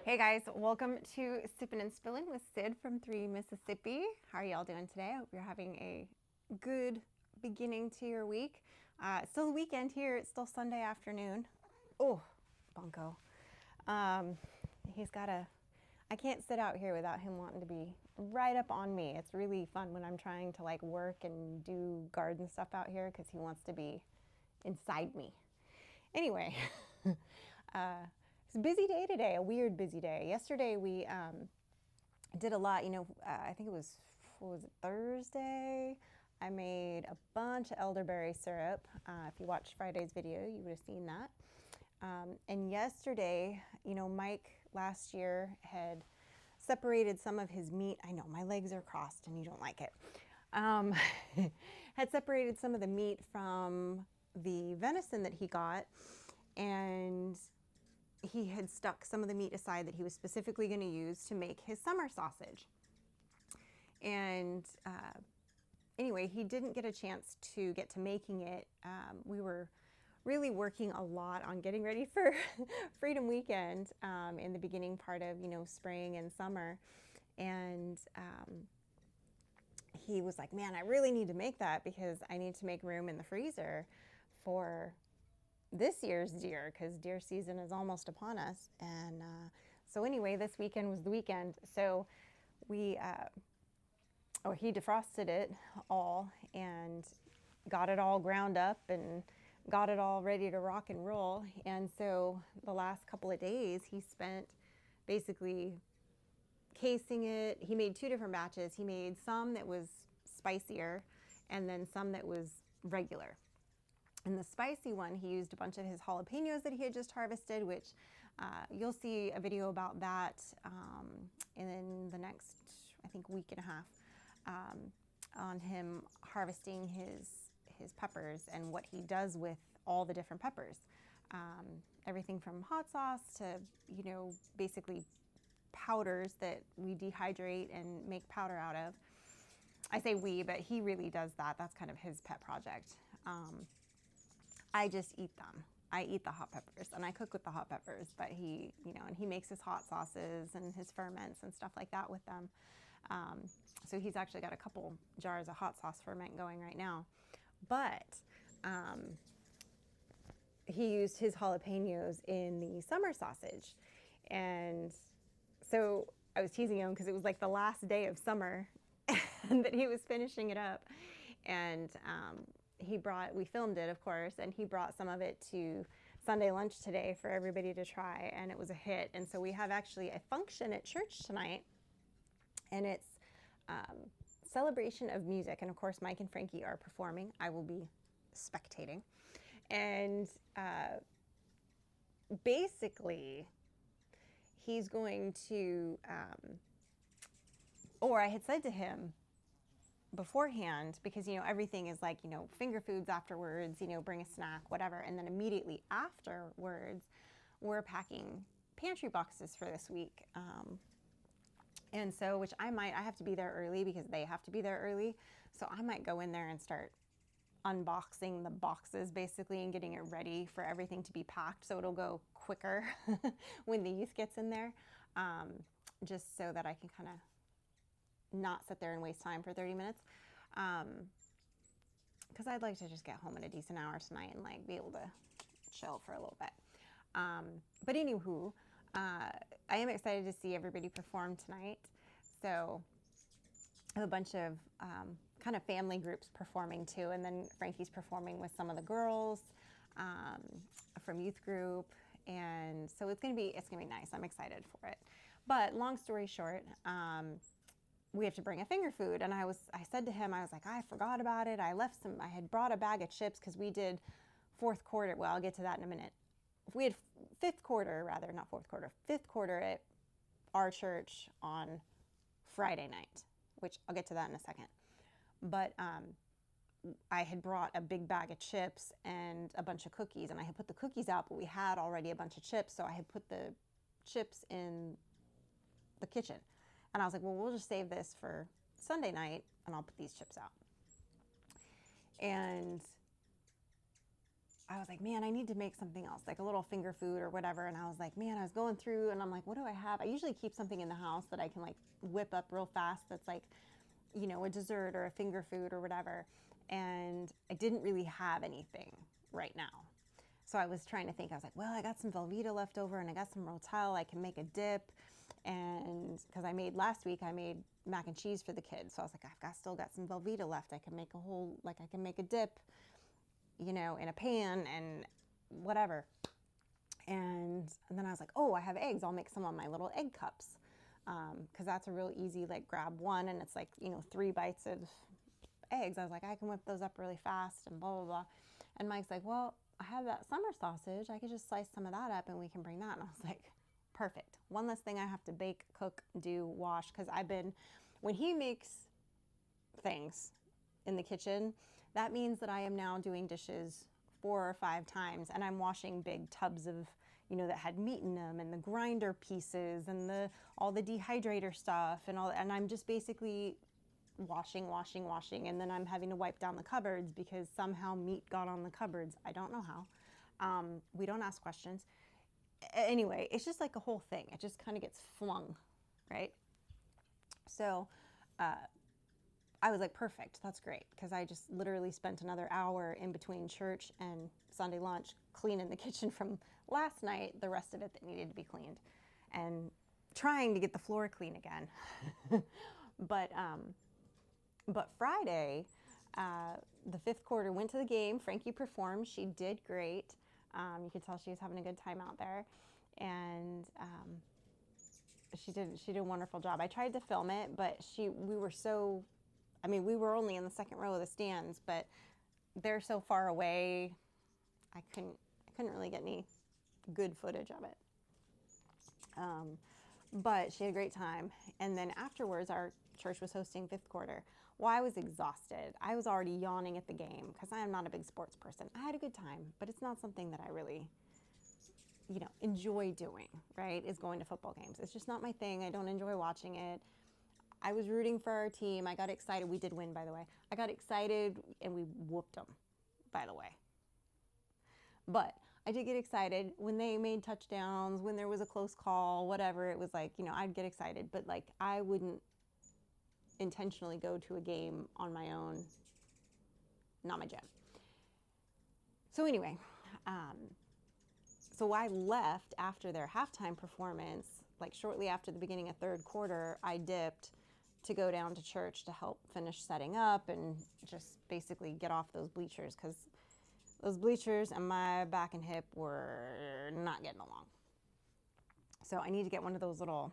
Hey guys, welcome to Sippin' and Spillin' with Sid from 3 Mississippi. How are y'all doing today? I hope you're having a good beginning to your week. It's still the weekend here. It's still Sunday afternoon. Oh, Bunko. Um, I can't sit out here without him wanting to be right up on me. It's really fun when I'm trying to like work and do garden stuff out here because he wants to be inside me. Anyway, it's a busy day today, a weird busy day. Yesterday we did a lot, I think it was, what was it, Thursday? I made a bunch of elderberry syrup. If you watched Friday's video, you would have seen that. And yesterday, Mike last year had separated some of his meat. I know my legs are crossed and you don't like it. Had separated some of the meat from the venison that he got, and he had stuck some of the meat aside that he was specifically going to use to make his summer sausage. And anyway, he didn't get a chance to get to making it. We were really working a lot on getting ready for Freedom Weekend in the beginning part of, spring and summer. And he was like, man, I really need to make that because I need to make room in the freezer for this year's deer because deer season is almost upon us. And so anyway, this weekend was the weekend. So he defrosted it all and got it all ground up and got it all ready to rock and roll. And so the last couple of days he spent basically casing it. He made two different batches. He made some that was spicier and then some that was regular. In the spicy one, he used a bunch of his jalapenos that he had just harvested, which you'll see a video about that in the next, I think, week and a half on him harvesting his peppers and what he does with all the different peppers. Everything from hot sauce to, basically powders that we dehydrate and make powder out of. I say we, but he really does that. That's kind of his pet project. I just eat them. I eat the hot peppers and I cook with the hot peppers, but he, and he makes his hot sauces and his ferments and stuff like that with them. So he's actually got a couple jars of hot sauce ferment going right now. But he used his jalapenos in the summer sausage. And so I was teasing him because it was like the last day of summer and that he was finishing it up. And we filmed it, of course, and he brought some of it to Sunday lunch today for everybody to try, and it was a hit. And so we have actually a function at church tonight, and it's celebration of music. And of course, Mike and Frankie are performing. I will be spectating. And basically, he's going to, or I had said to him beforehand, because everything is like finger foods afterwards, bring a snack, whatever, and then immediately afterwards we're packing pantry boxes for this week, and so which I have to be there early because they have to be there early, so I might go in there and start unboxing the boxes basically and getting it ready for everything to be packed so it'll go quicker when the youth gets in there, just so that I can kind of not sit there and waste time for 30 minutes. Because I'd like to just get home at a decent hour tonight and like be able to chill for a little bit. But anywho, I am excited to see everybody perform tonight. So I have a bunch of kind of family groups performing too. And then Frankie's performing with some of the girls from youth group. And so it's gonna be nice. I'm excited for it. But long story short, we have to bring a finger food. And I said to him, I was like, I forgot about it. I had brought a bag of chips because we did fourth quarter. Well, I'll get to that in a minute. We had fifth quarter at our church on Friday night, which I'll get to that in a second. But I had brought a big bag of chips and a bunch of cookies, and I had put the cookies out, but we had already a bunch of chips, so I had put the chips in the kitchen. And I was like, well, we'll just save this for Sunday night and I'll put these chips out. And I was like, man, I need to make something else, like a little finger food or whatever. And I was like, man, I was going through and I'm like, what do I have? I usually keep something in the house that I can like whip up real fast that's like, you know, a dessert or a finger food or whatever. And I didn't really have anything right now. So I was trying to think, I was like, well, I got some Velveeta left over and I got some Rotel. I can make a dip. And because last week, I made mac and cheese for the kids. So I was like, still got some Velveeta left. I can make I can make a dip, you know, in a pan and whatever. And then I was like, oh, I have eggs. I'll make some on my little egg cups. Because that's a real easy, like grab one and it's like, you know, 3 bites of eggs. I was like, I can whip those up really fast and blah, blah, blah. And Mike's like, well, I have that summer sausage. I could just slice some of that up and we can bring that. And I was like, perfect. One less thing I have to bake, cook, do, wash. Because when he makes things in the kitchen, that means that I am now doing dishes 4 or 5 times and I'm washing big tubs of, you know, that had meat in them and the grinder pieces and all the dehydrator stuff and I'm just basically washing, and then I'm having to wipe down the cupboards because somehow meat got on the cupboards. I don't know how. We don't ask questions. Anyway, it's just like a whole thing. It just kind of gets flung, right? So I was like, perfect, that's great, because I just literally spent another hour in between church and Sunday lunch cleaning the kitchen from last night, the rest of it that needed to be cleaned, and trying to get the floor clean again. But Friday, the 5th quarter, went to the game. Frankie performed. She did great. You could tell she was having a good time out there, and she did a wonderful job. I tried to film it, but we were only in the second row of the stands, but they're so far away, I couldn't really get any good footage of it. But she had a great time. And then afterwards, our church was hosting 5th quarter. Well, I was exhausted. I was already yawning at the game because I am not a big sports person. I had a good time, but it's not something that I really, you know, enjoy doing, right? Is going to football games. It's just not my thing. I don't enjoy watching it. I was rooting for our team. I got excited. We did win, by the way. I got excited and we whooped them, by the way. But I did get excited when they made touchdowns, when there was a close call, whatever. It was like, you know, I'd get excited, but like I wouldn't intentionally go to a game on my own. Not my jam. So anyway, so I left after their halftime performance, like shortly after the beginning of 3rd quarter, I dipped to go down to church to help finish setting up and just basically get off those bleachers because those bleachers and my back and hip were not getting along. So I need to get one of those little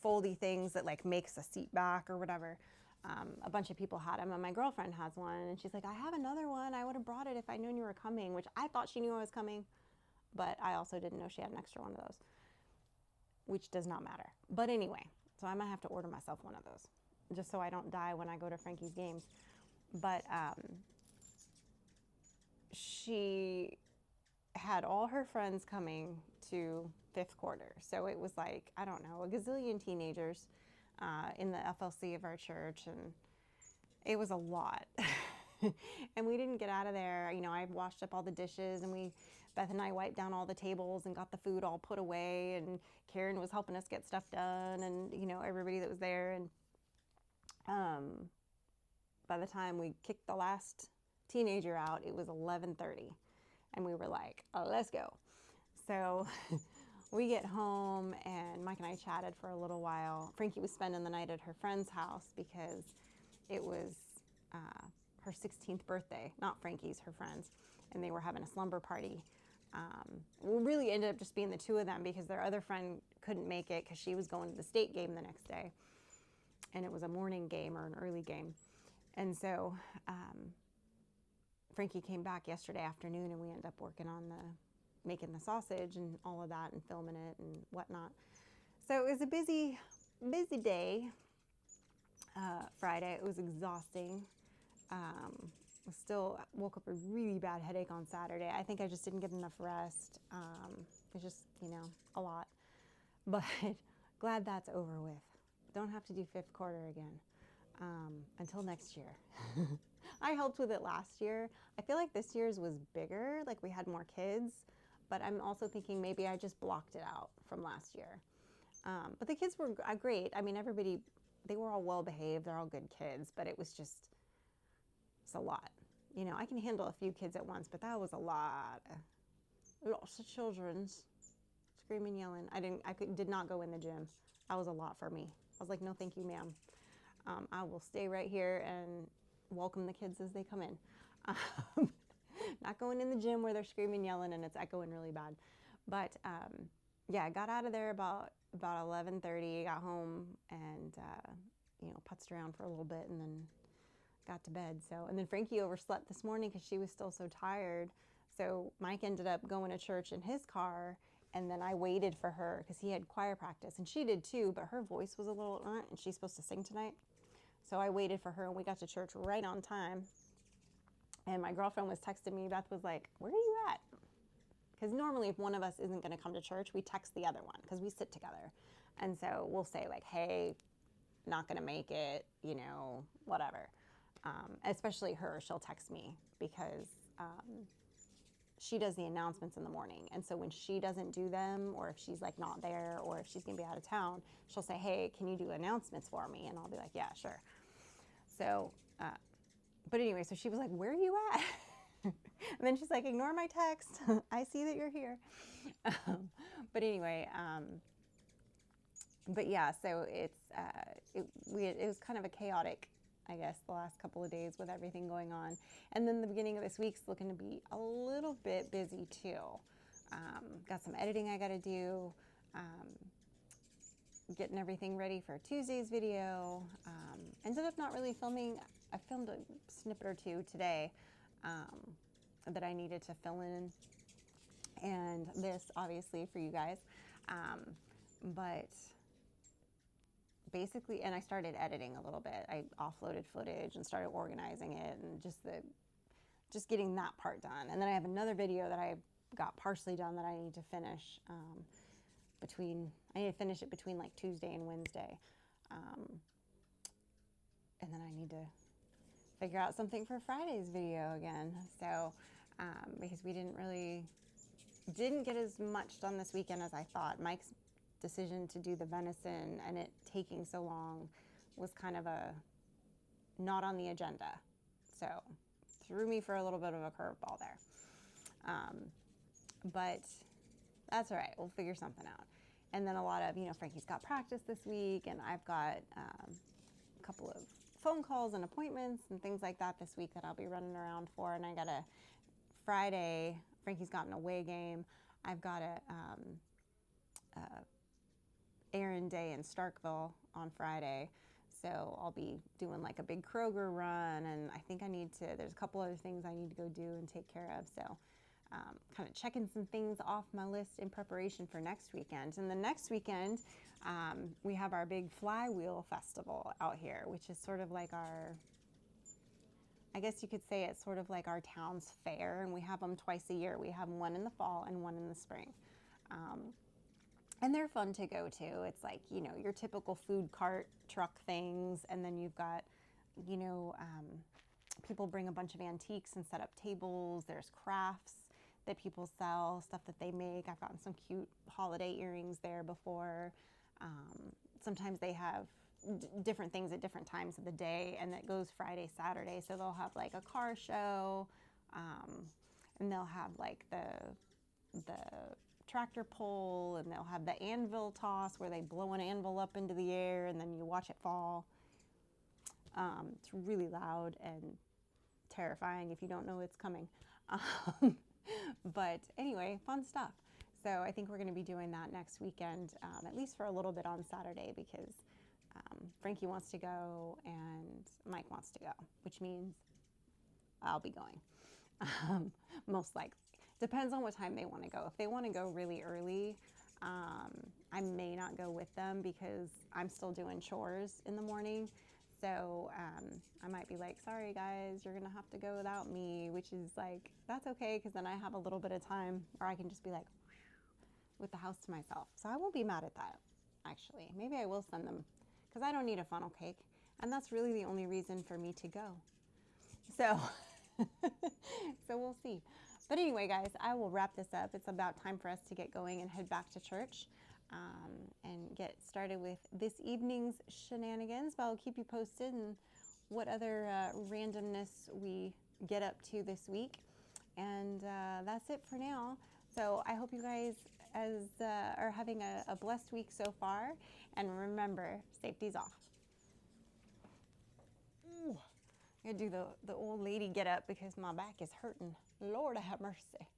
foldy things that like makes a seat back or whatever. A bunch of people had them and my girlfriend has one and she's like, I have another one. I would have brought it if I known you were coming, which I thought she knew I was coming, but I also didn't know she had an extra one of those, which does not matter. But anyway, so I might have to order myself one of those just so I don't die when I go to Frankie's games. But she had all her friends coming to 5th quarter. So it was like, I don't know, a gazillion teenagers in the FLC of our church. And it was a lot. And we didn't get out of there. You know, I washed up all the dishes and Beth and I wiped down all the tables and got the food all put away. And Karen was helping us get stuff done and, you know, everybody that was there. And by the time we kicked the last teenager out, it was 11:30 and we were like, oh, let's go. So we get home and Mike and I chatted for a little while. Frankie was spending the night at her friend's house because it was her 16th birthday, not Frankie's, her friend's, and they were having a slumber party. We really ended up just being the 2 of them because their other friend couldn't make it because she was going to the state game the next day. And it was a morning game or an early game. And so Frankie came back yesterday afternoon and we ended up working on making the sausage and all of that and filming it and whatnot. So it was a busy day. Friday, it was exhausting. Still woke up with a really bad headache on Saturday. I think I just didn't get enough rest. It's just, you know, a lot. But glad that's over with. Don't have to do 5th quarter again until next year. I helped with it last year. I feel like this year's was bigger, like we had more kids, but I'm also thinking maybe I just blocked it out from last year. But the kids were great. I mean, everybody, they were all well behaved. They're all good kids, but it's a lot. You know, I can handle a few kids at once, but that was a lot. Lots of children's screaming, yelling. Did not go in the gym. That was a lot for me. I was like, no, thank you, ma'am. I will stay right here and welcome the kids as they come in. Not going in the gym where they're screaming, yelling, and it's echoing really bad. But yeah, I got out of there about 11:30. Got home and putzed around for a little bit, and then got to bed. And then Frankie overslept this morning because she was still so tired. So Mike ended up going to church in his car, and then I waited for her because he had choir practice, and she did too, but her voice was a little, and she's supposed to sing tonight. So I waited for her, and we got to church right on time. And my girlfriend was texting me. Beth was like, "Where are you at?" Because normally if one of us isn't going to come to church, we text the other one because we sit together. And so we'll say like, "Hey, not going to make it, whatever." Especially her, she'll text me because she does the announcements in the morning. And so when she doesn't do them, or if she's like not there, or if she's going to be out of town, she'll say, "Hey, can you do announcements for me?" And I'll be like, "Yeah, sure." So, but anyway, so she was like, "Where are you at?" And then she's like, "Ignore my text. I see that you're here." But anyway, but yeah, so it was kind of a chaotic, I guess, the last couple of days with everything going on. And then the beginning of this week's looking to be a little bit busy too. Got some editing I got to do, getting everything ready for Tuesday's video. Ended up not really filming. I filmed a snippet or two today that I needed to fill in. And this, obviously, for you guys. But basically, and I started editing a little bit. I offloaded footage and started organizing it, and just getting that part done. And then I have another video that I got partially done that I need to finish I need to finish it between like Tuesday and Wednesday. And then I need to figure out something for Friday's video again. So, because we didn't get as much done this weekend as I thought. Mike's decision to do the venison and it taking so long was kind of not on the agenda. So threw me for a little bit of a curveball there. But that's all right. We'll figure something out. And then a lot of, Frankie's got practice this week, and I've got a couple of phone calls and appointments and things like that this week that I'll be running around for. And I got a Friday, Frankie's got an away game. I've got a errand day in Starkville on Friday. So I'll be doing like a big Kroger run, and I think there's a couple other things I need to go do and take care of. So kind of checking some things off my list in preparation for next weekend. And the next weekend, we have our big Flywheel Festival out here, which is sort of like I guess you could say it's sort of like our town's fair, and we have them twice a year. We have one in the fall and one in the spring. And they're fun to go to. It's like, your typical food cart truck things, and then you've got, people bring a bunch of antiques and set up tables. There's crafts that people sell, stuff that they make. I've gotten some cute holiday earrings there before. Sometimes they have different things at different times of the day, and that goes Friday, Saturday. So they'll have like a car show, and they'll have like the tractor pull, and they'll have the anvil toss where they blow an anvil up into the air and then you watch it fall. It's really loud and terrifying if you don't know it's coming. But anyway, fun stuff. So I think we're going to be doing that next weekend, at least for a little bit on Saturday, because Frankie wants to go and Mike wants to go, which means I'll be going, most likely. Depends on what time they want to go. If they want to go really early, I may not go with them because I'm still doing chores in the morning. So I might be like, "Sorry guys, you're gonna have to go without me," which is like, that's okay, because then I have a little bit of time, or I can just be like, with the house to myself. So I won't be mad at that, actually. Maybe I will send them, because I don't need a funnel cake, and that's really the only reason for me to go. So, so we'll see. But anyway, guys, I will wrap this up. It's about time for us to get going and head back to church and get started with this evening's shenanigans. But I'll keep you posted and what other randomness we get up to this week. And that's it for now. So I hope you guys are having a blessed week so far. And remember, safety's off. Ooh. I'm going to do the old lady get up because my back is hurting. Lord have mercy.